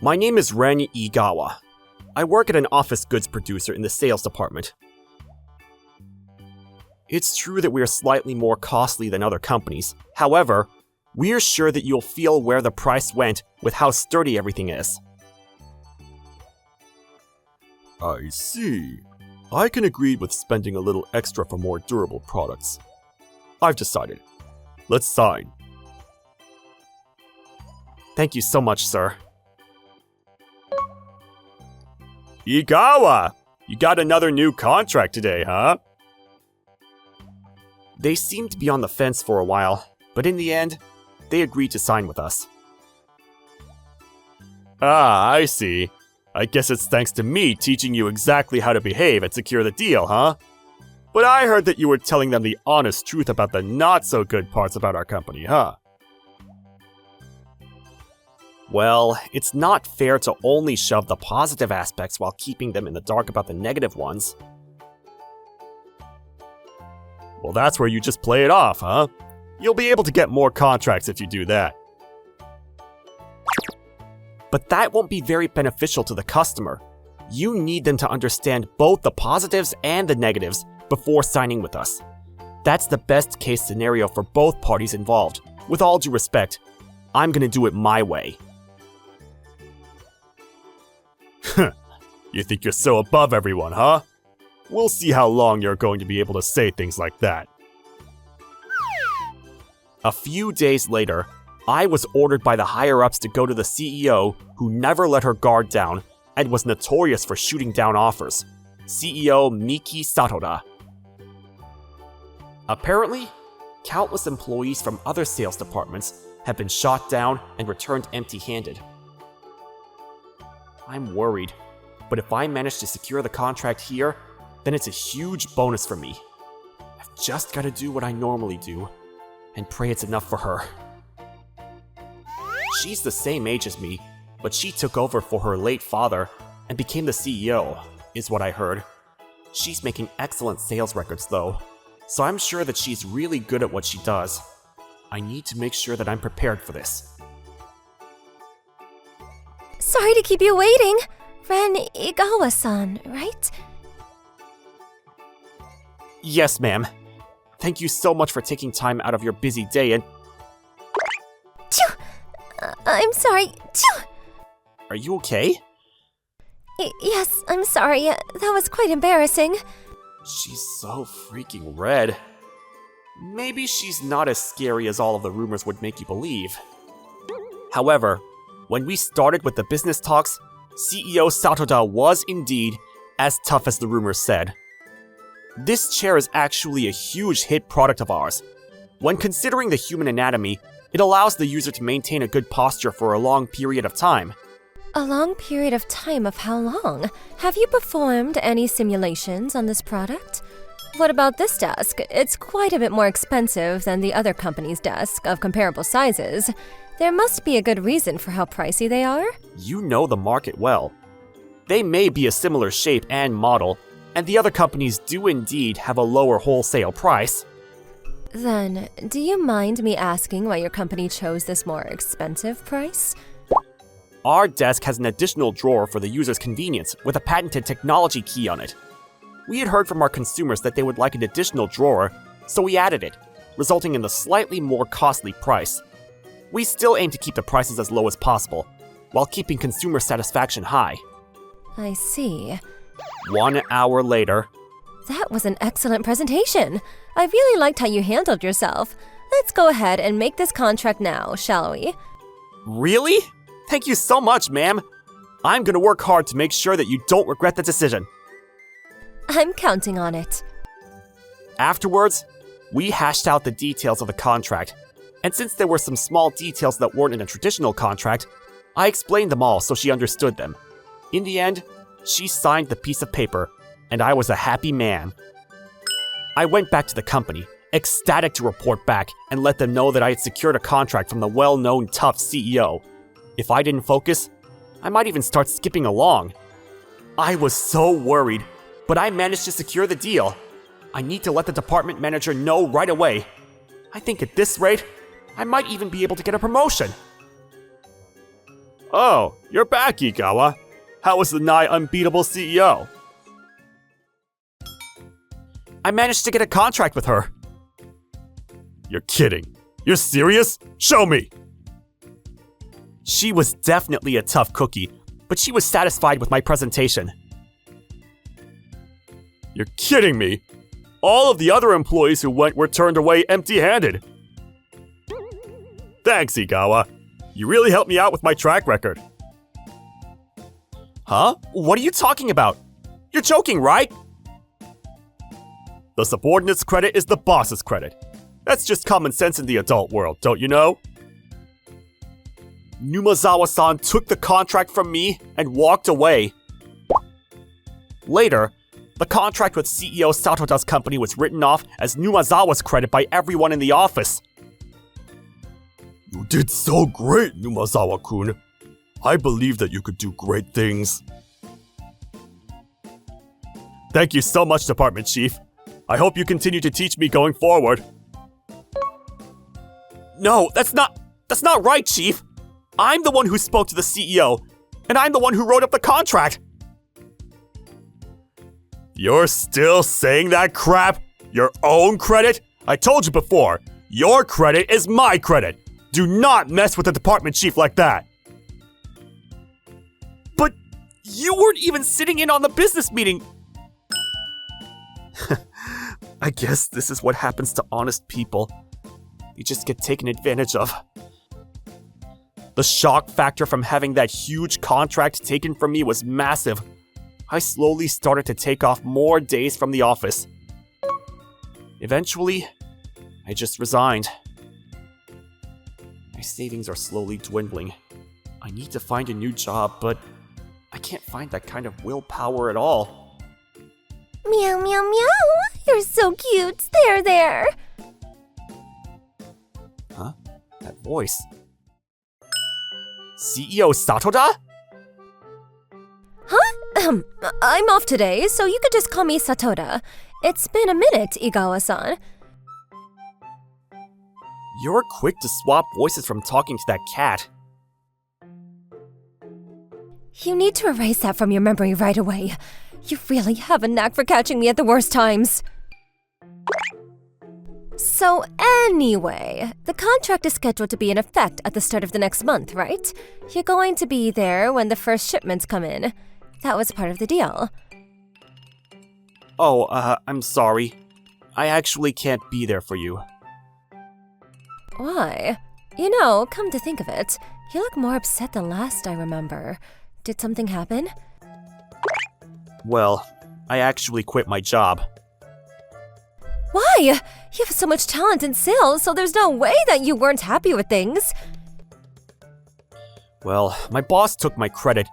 My name is Ren Igawa. I work at an office goods producer in the sales department. It's true that we are slightly more costly than other companies. However, we're sure that you'll feel where the price went with how sturdy everything is. I see. I can agree with spending a little extra for more durable products. I've decided. Let's sign. Thank you so much, sir. Igawa! You got another new contract today, huh? They seemed to be on the fence for a while, but in the end, they agreed to sign with us. Ah, I see. I guess it's thanks to me teaching you exactly how to behave and secure the deal, huh? But I heard that you were telling them the honest truth about the not-so-good parts about our company, huh? Well, it's not fair to only shove the positive aspects while keeping them in the dark about the negative ones. Well, that's where you just play it off, huh? You'll be able to get more contracts if you do that. But that won't be very beneficial to the customer. You need them to understand both the positives and the negatives before signing with us. That's the best case scenario for both parties involved. With all due respect, I'm gonna do it my way. You think you're so above everyone, huh? We'll see how long you're going to be able to say things like that. A few days later, I was ordered by the higher-ups to go to the CEO, who never let her guard down and was notorious for shooting down offers, CEO Miki Satoda. Apparently, countless employees from other sales departments have been shot down and returned empty-handed. I'm worried, but if I manage to secure the contract here, then it's a huge bonus for me. I've just gotta do what I normally do, and pray it's enough for her. She's the same age as me, but she took over for her late father and became the CEO, is what I heard. She's making excellent sales records though, so I'm sure that she's really good at what she does. I need to make sure that I'm prepared for this. Sorry to keep you waiting. Ren Igawa-san, right? Yes, ma'am. Thank you so much for taking time out of your busy day and... I'm sorry. Are you okay? Yes, I'm sorry. That was quite embarrassing. She's so freaking red. Maybe she's not as scary as all of the rumors would make you believe. However, when we started with the business talks, CEO Satoda was indeed as tough as the rumors said. This chair is actually a huge hit product of ours. When considering the human anatomy, it allows the user to maintain a good posture for a long period of time. A long period of time of how long? Have you performed any simulations on this product? What about this desk? It's quite a bit more expensive than the other company's desk of comparable sizes. There must be a good reason for how pricey they are. You know the market well. They may be a similar shape and model, and the other companies do indeed have a lower wholesale price. Then, do you mind me asking why your company chose this more expensive price? Our desk has an additional drawer for the user's convenience with a patented technology key on it. We had heard from our consumers that they would like an additional drawer, so we added it, resulting in the slightly more costly price. We still aim to keep the prices as low as possible, while keeping consumer satisfaction high. I see. 1 hour later... That was an excellent presentation. I really liked how you handled yourself. Let's go ahead and make this contract now, shall we? Really? Thank you so much, ma'am. I'm gonna work hard to make sure that you don't regret the decision. I'm counting on it. Afterwards, we hashed out the details of the contract, and since there were some small details that weren't in a traditional contract, I explained them all so she understood them. In the end, she signed the piece of paper, and I was a happy man. I went back to the company, ecstatic to report back and let them know that I had secured a contract from the well-known tough CEO. If I didn't focus, I might even start skipping along. I was so worried, but I managed to secure the deal. I need to let the department manager know right away. I think at this rate, I might even be able to get a promotion. Oh, you're back, Igawa. How was the nigh unbeatable CEO? I managed to get a contract with her. You're kidding. You're serious? Show me! She was definitely a tough cookie, but she was satisfied with my presentation. You're kidding me! All of the other employees who went were turned away empty-handed. Thanks, Igawa. You really helped me out with my track record. Huh? What are you talking about? You're joking, right? The subordinate's credit is the boss's credit. That's just common sense in the adult world, don't you know? Numazawa-san took the contract from me and walked away. Later, the contract with CEO Satoda's company was written off as Numazawa's credit by everyone in the office. You did so great, Numazawa-kun. I believe that you could do great things. Thank you so much, Department Chief. I hope you continue to teach me going forward. No, that's not right, Chief. I'm the one who spoke to the CEO, and I'm the one who wrote up the contract. You're still saying that crap? Your own credit? I told you before, your credit is my credit. Do not mess with the department chief like that. But you weren't even sitting in on the business meeting. I guess this is what happens to honest people. You just get taken advantage of. The shock factor from having that huge contract taken from me was massive. I slowly started to take off more days from the office. Eventually, I just resigned. My savings are slowly dwindling. I need to find a new job, but I can't find that kind of willpower at all. Meow, meow, meow! You're so cute! There! Huh? That voice. CEO Satoda? Huh? I'm off today, so you could just call me Satoda. It's been a minute, Igawa-san. You're quick to swap voices from talking to that cat. You need to erase that from your memory right away. You really have a knack for catching me at the worst times. So anyway, the contract is scheduled to be in effect at the start of the next month, right? You're going to be there when the first shipments come in. That was part of the deal. Oh, I'm sorry. I actually can't be there for you. Why? You know, come to think of it, you look more upset than last I remember. Did something happen? Well, I actually quit my job. Why? You have so much talent in sales, so there's no way that you weren't happy with things. Well, my boss took my credit,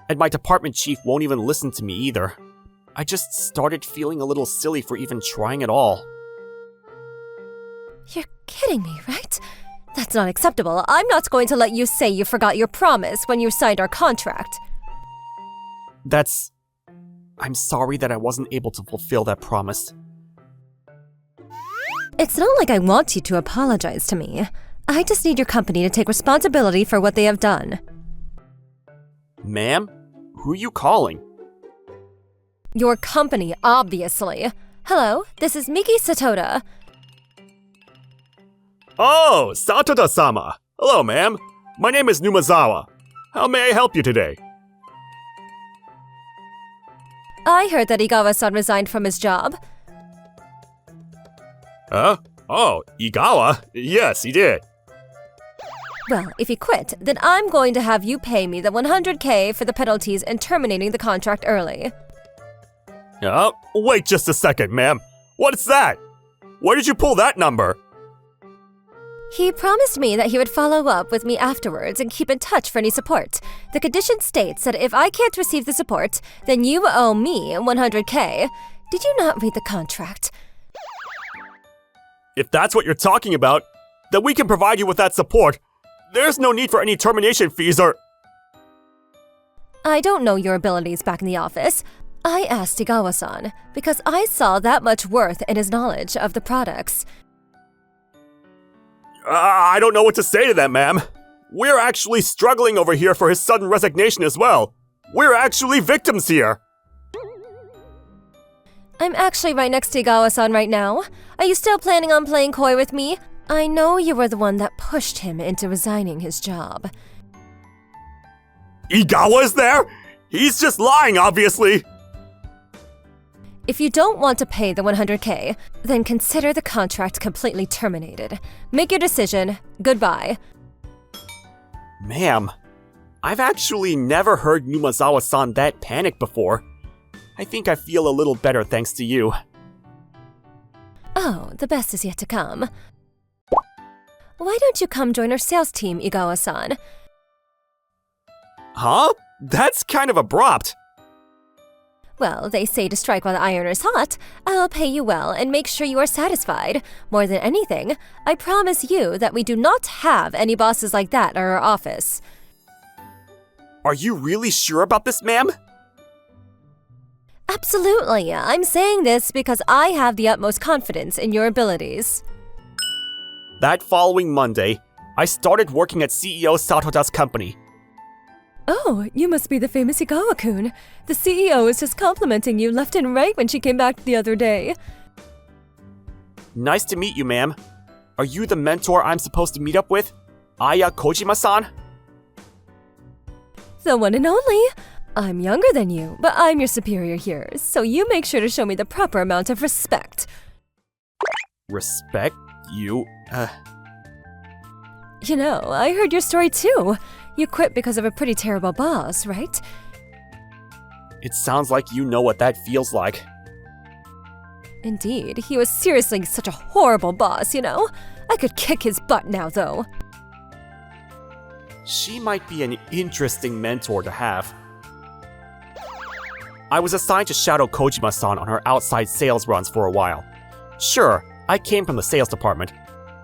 and my department chief won't even listen to me either. I just started feeling a little silly for even trying at all. You're kidding me, right? That's not acceptable. I'm not going to let you say you forgot your promise when you signed our contract. I'm sorry that I wasn't able to fulfill that promise. It's not like I want you to apologize to me. I just need your company to take responsibility for what they have done. Ma'am? Who are you calling? Your company, obviously. Hello, this is Miki Satoda. Oh, Satoda-sama. Hello, ma'am. My name is Numazawa. How may I help you today? I heard that Igawa-san resigned from his job. Huh? Oh, Igawa? Yes, he did. Well, if he quit, then I'm going to have you pay me the 100K for the penalties and terminating the contract early. Wait just a second, ma'am. What's that? Where did you pull that number? He promised me that he would follow up with me afterwards and keep in touch for any support. The condition states that if I can't receive the support, then you owe me 100K. Did you not read the contract? If that's what you're talking about, then we can provide you with that support. There's no need for any termination fees or… I don't know your abilities back in the office. I asked Igawa-san because I saw that much worth in his knowledge of the products. I don't know what to say to that, ma'am. We're actually struggling over here for his sudden resignation as well. We're actually victims here. I'm actually right next to Igawa-san right now. Are you still planning on playing coy with me? I know you were the one that pushed him into resigning his job. Igawa's there? He's just lying, obviously. If you don't want to pay the 100K, then consider the contract completely terminated. Make your decision. Goodbye. Ma'am, I've actually never heard Numazawa-san that panicked before. I think I feel a little better thanks to you. Oh, the best is yet to come. Why don't you come join our sales team, Igawa-san? Huh? That's kind of abrupt. Well, they say to strike while the iron is hot. I'll pay you well and make sure you are satisfied. More than anything, I promise you that we do not have any bosses like that at our office. Are you really sure about this, ma'am? Absolutely. I'm saying this because I have the utmost confidence in your abilities. That following Monday, I started working at CEO Satoda's company. Oh, you must be the famous Igawa-kun. The CEO is just complimenting you left and right when she came back the other day. Nice to meet you, ma'am. Are you the mentor I'm supposed to meet up with? Aya Kojima-san? The one and only. I'm younger than you, but I'm your superior here, so you make sure to show me the proper amount of respect. Respect? You, You know, I heard your story too. You quit because of a pretty terrible boss, right? It sounds like you know what that feels like. Indeed, he was seriously such a horrible boss, you know? I could kick his butt now, though. She might be an interesting mentor to have. I was assigned to shadow Kojima-san on her outside sales runs for a while. Sure, I came from the sales department,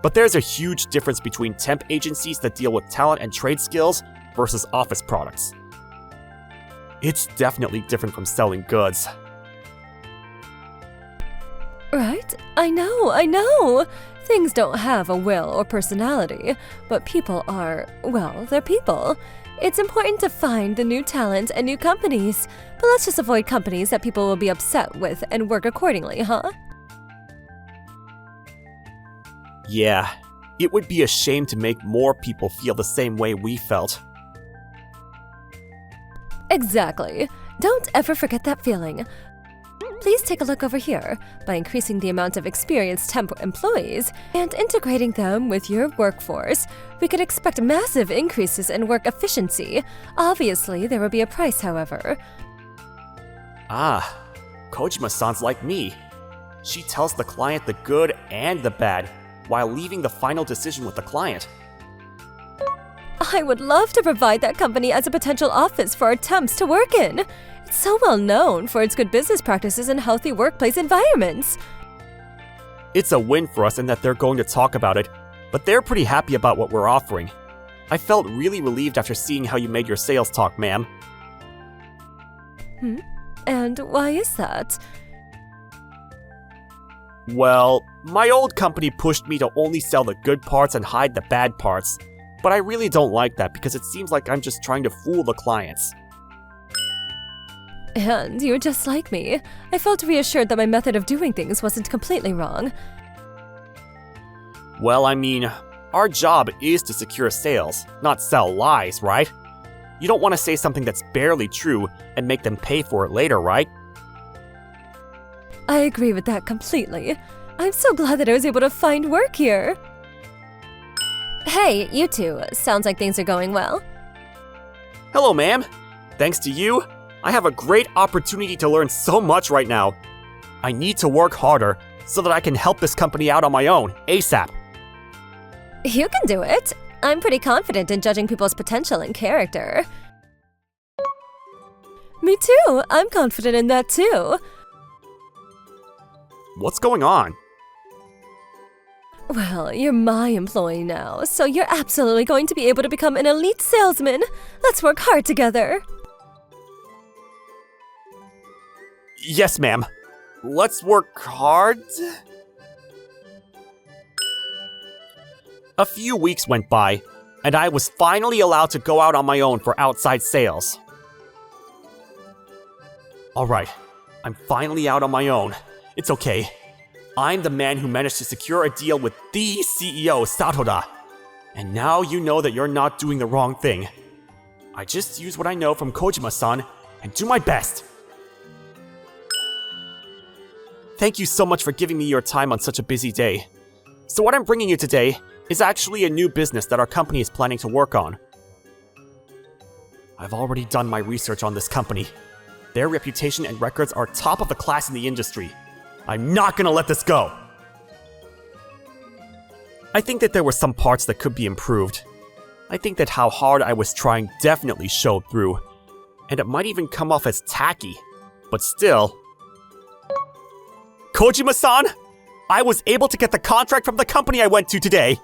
but there's a huge difference between temp agencies that deal with talent and trade skills versus office products. It's definitely different from selling goods. Right? I know. Things don't have a will or personality, but people are, well, they're people. It's important to find the new talent and new companies, but let's just avoid companies that people will be upset with and work accordingly, huh? Yeah, it would be a shame to make more people feel the same way we felt. Exactly. Don't ever forget that feeling. Please take a look over here. By increasing the amount of experienced temp employees and integrating them with your workforce, we could expect massive increases in work efficiency. Obviously, there will be a price, however. Ah, Kojima-san's like me. She tells the client the good and the bad, while leaving the final decision with the client. I would love to provide that company as a potential office for our temps to work in. It's so well known for its good business practices and healthy workplace environments. It's a win for us in that they're going to talk about it, but they're pretty happy about what we're offering. I felt really relieved after seeing how you made your sales talk, ma'am. And why is that? Well, my old company pushed me to only sell the good parts and hide the bad parts, but I really don't like that because it seems like I'm just trying to fool the clients. And you're just like me. I felt reassured that my method of doing things wasn't completely wrong. Well, I mean, our job is to secure sales, not sell lies, right? You don't want to say something that's barely true and make them pay for it later, right? I agree with that completely. I'm so glad that I was able to find work here. Hey, you two. Sounds like things are going well. Hello, ma'am. Thanks to you, I have a great opportunity to learn so much right now. I need to work harder so that I can help this company out on my own, ASAP. You can do it. I'm pretty confident in judging people's potential and character. Me too. I'm confident in that too. What's going on? Well, you're my employee now, so you're absolutely going to be able to become an elite salesman. Let's work hard together. Yes, ma'am. Let's work hard. A few weeks went by, and I was finally allowed to go out on my own for outside sales. Alright, I'm finally out on my own. It's okay. I'm the man who managed to secure a deal with the CEO, Satoda. And now you know that you're not doing the wrong thing. I just use what I know from Kojima-san and do my best. Thank you so much for giving me your time on such a busy day. So what I'm bringing you today is actually a new business that our company is planning to work on. I've already done my research on this company. Their reputation and records are top of the class in the industry. I'm not gonna let this go! I think that there were some parts that could be improved. I think that how hard I was trying definitely showed through. And it might even come off as tacky. But still... Kojima-san! I was able to get the contract from the company I went to today!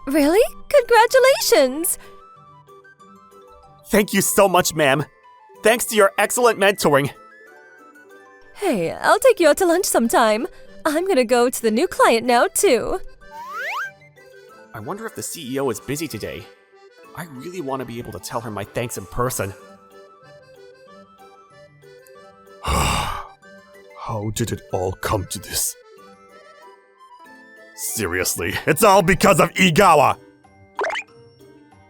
Really? Congratulations! Thank you so much, ma'am. Thanks to your excellent mentoring. Hey, I'll take you out to lunch sometime. I'm gonna go to the new client now, too. I wonder if the CEO is busy today. I really want to be able to tell her my thanks in person. How did it all come to this? Seriously, it's all because of Igawa!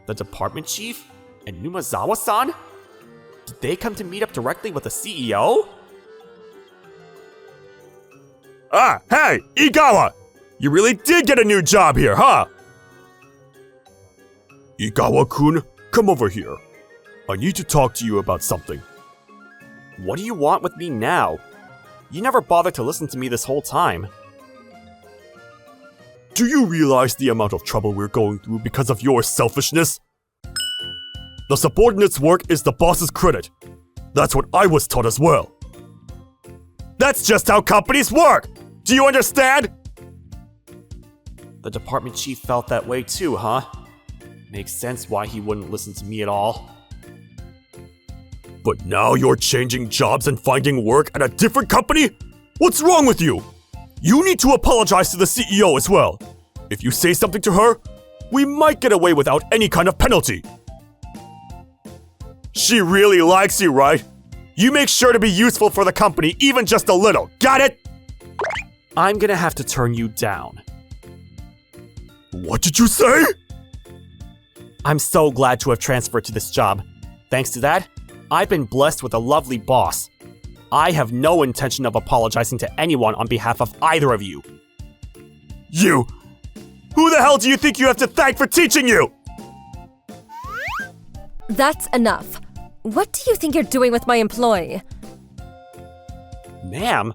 The department chief? And Numazawa-san? Did they come to meet up directly with the CEO? Ah, hey, Igawa! You really did get a new job here, huh? Igawa-kun, come over here. I need to talk to you about something. What do you want with me now? You never bothered to listen to me this whole time. Do you realize the amount of trouble we're going through because of your selfishness? The subordinate's work is the boss's credit. That's what I was taught as well. That's just how companies work! Do you understand? The department chief felt that way too, huh? Makes sense why he wouldn't listen to me at all. But now you're changing jobs and finding work at a different company? What's wrong with you? You need to apologize to the CEO as well. If you say something to her, we might get away without any kind of penalty. She really likes you, right? You make sure to be useful for the company, even just a little. Got it? I'm gonna have to turn you down. What did you say? I'm so glad to have transferred to this job. Thanks to that, I've been blessed with a lovely boss. I have no intention of apologizing to anyone on behalf of either of you. You? Who the hell do you think you have to thank for teaching you? That's enough. What do you think you're doing with my employee? Ma'am?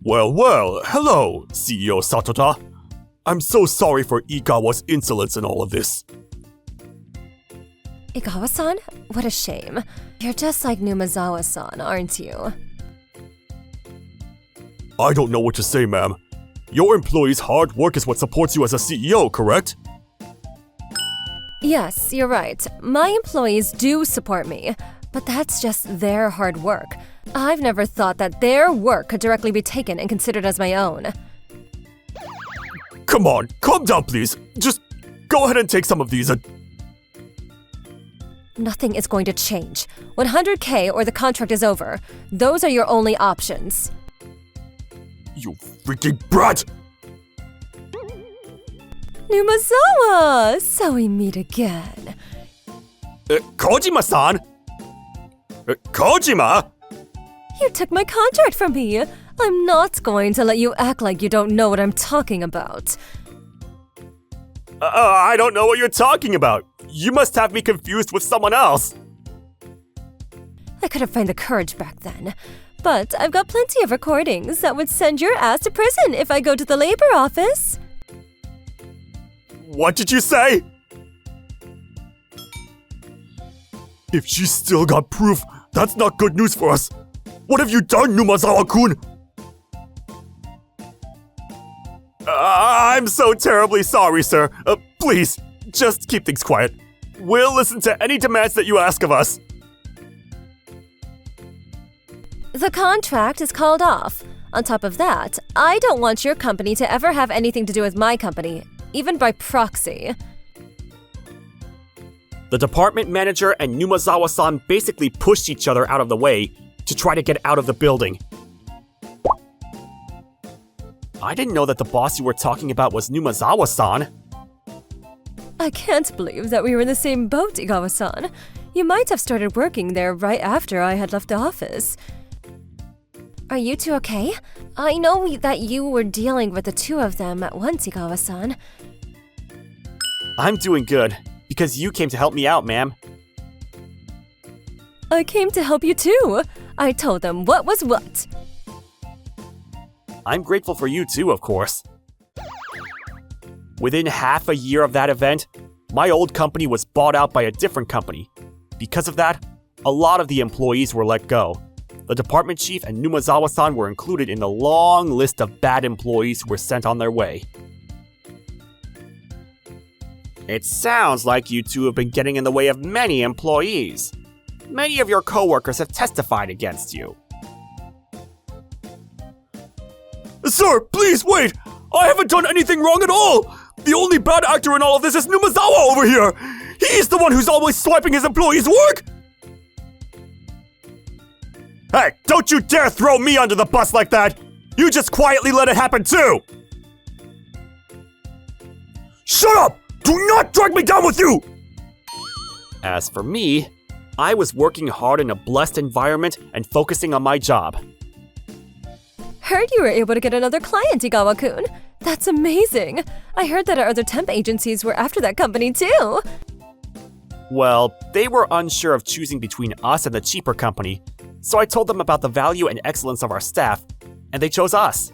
Well, hello, CEO Satoda. I'm so sorry for Igawa's insolence in all of this. Igawa-san? What a shame. You're just like Numazawa-san, aren't you? I don't know what to say, ma'am. Your employees' hard work is what supports you as a CEO, correct? Yes, you're right. My employees do support me, but that's just their hard work. I've never thought that their work could directly be taken and considered as my own. Come on, calm down, please. Just go ahead and take some of these. Nothing is going to change. 100K or the contract is over. Those are your only options. You freaking brat! Numazawa! So we meet again. Kojima-san? Kojima? You took my contract from me. I'm not going to let you act like you don't know what I'm talking about. I don't know what you're talking about. You must have me confused with someone else. I couldn't find the courage back then. But I've got plenty of recordings that would send your ass to prison if I go to the labor office. What did you say? If she's still got proof, that's not good news for us. What have you done, Numazawa-kun? I'm so terribly sorry, sir. Please, just keep things quiet. We'll listen to any demands that you ask of us. The contract is called off. On top of that, I don't want your company to ever have anything to do with my company. even by proxy. The department manager and Numazawa-san basically pushed each other out of the way to try to get out of the building. I didn't know that the boss you were talking about was Numazawa-san. I can't believe that we were in the same boat, Igawa-san. You might have started working there right after I had left the office. Are you two okay? I know that you were dealing with the two of them at once, Igawa-san. I'm doing good, because you came to help me out, ma'am. I came to help you too. I told them what was what. I'm grateful for you too, of course. Within half a year of that event, my old company was bought out by a different company. Because of that, a lot of the employees were let go. The department chief and Numazawa-san were included in the long list of bad employees who were sent on their way. It sounds like you two have been getting in the way of many employees. Many of your coworkers have testified against you. Sir, please wait! I haven't done anything wrong at all! The only bad actor in all of this is Numazawa over here! He's the one who's always swiping his employees' work! Hey, don't you dare throw me under the bus like that! You just quietly let it happen too! Shut up! Do not drag me down with you! As for me, I was working hard in a blessed environment and focusing on my job. Heard you were able to get another client, Igawa-kun. That's amazing. I heard that our other temp agencies were after that company too. Well, they were unsure of choosing between us and the cheaper company, so I told them about the value and excellence of our staff, and they chose us.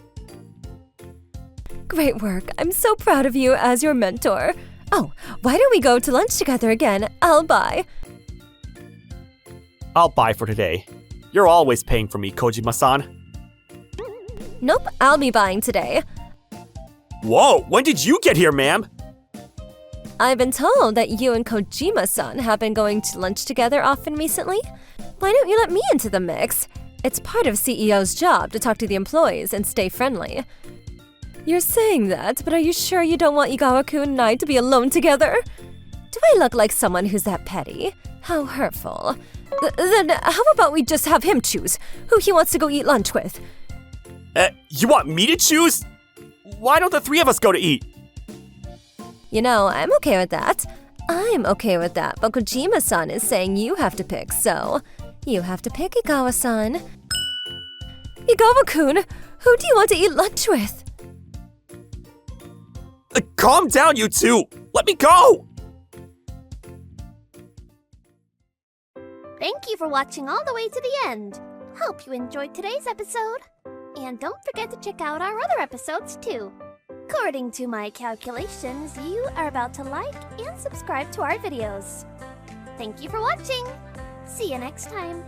Great work. I'm so proud of you as your mentor. Oh, why don't we go to lunch together again? I'll buy. I'll buy for today. You're always paying for me, Kojima-san. Nope, I'll be buying today. Whoa, when did you get here, ma'am? I've been told that you and Kojima-san have been going to lunch together often recently. Why don't you let me into the mix? It's part of CEO's job to talk to the employees and stay friendly. You're saying that, but are you sure you don't want Igawa-kun and I to be alone together? Do I look like someone who's that petty? How hurtful. Then how about we just have him choose who he wants to go eat lunch with? You want me to choose? Why don't the three of us go to eat? You know, I'm okay with that. I'm okay with that, but Kojima-san is saying you have to pick, so you have to pick, Igawa-san. Igawa-kun, who do you want to eat lunch with? Calm down, you two! Let me go! Thank you for watching all the way to the end. Hope you enjoyed today's episode. And don't forget to check out our other episodes too. According to my calculations, you are about to like and subscribe to our videos. Thank you for watching. See you next time.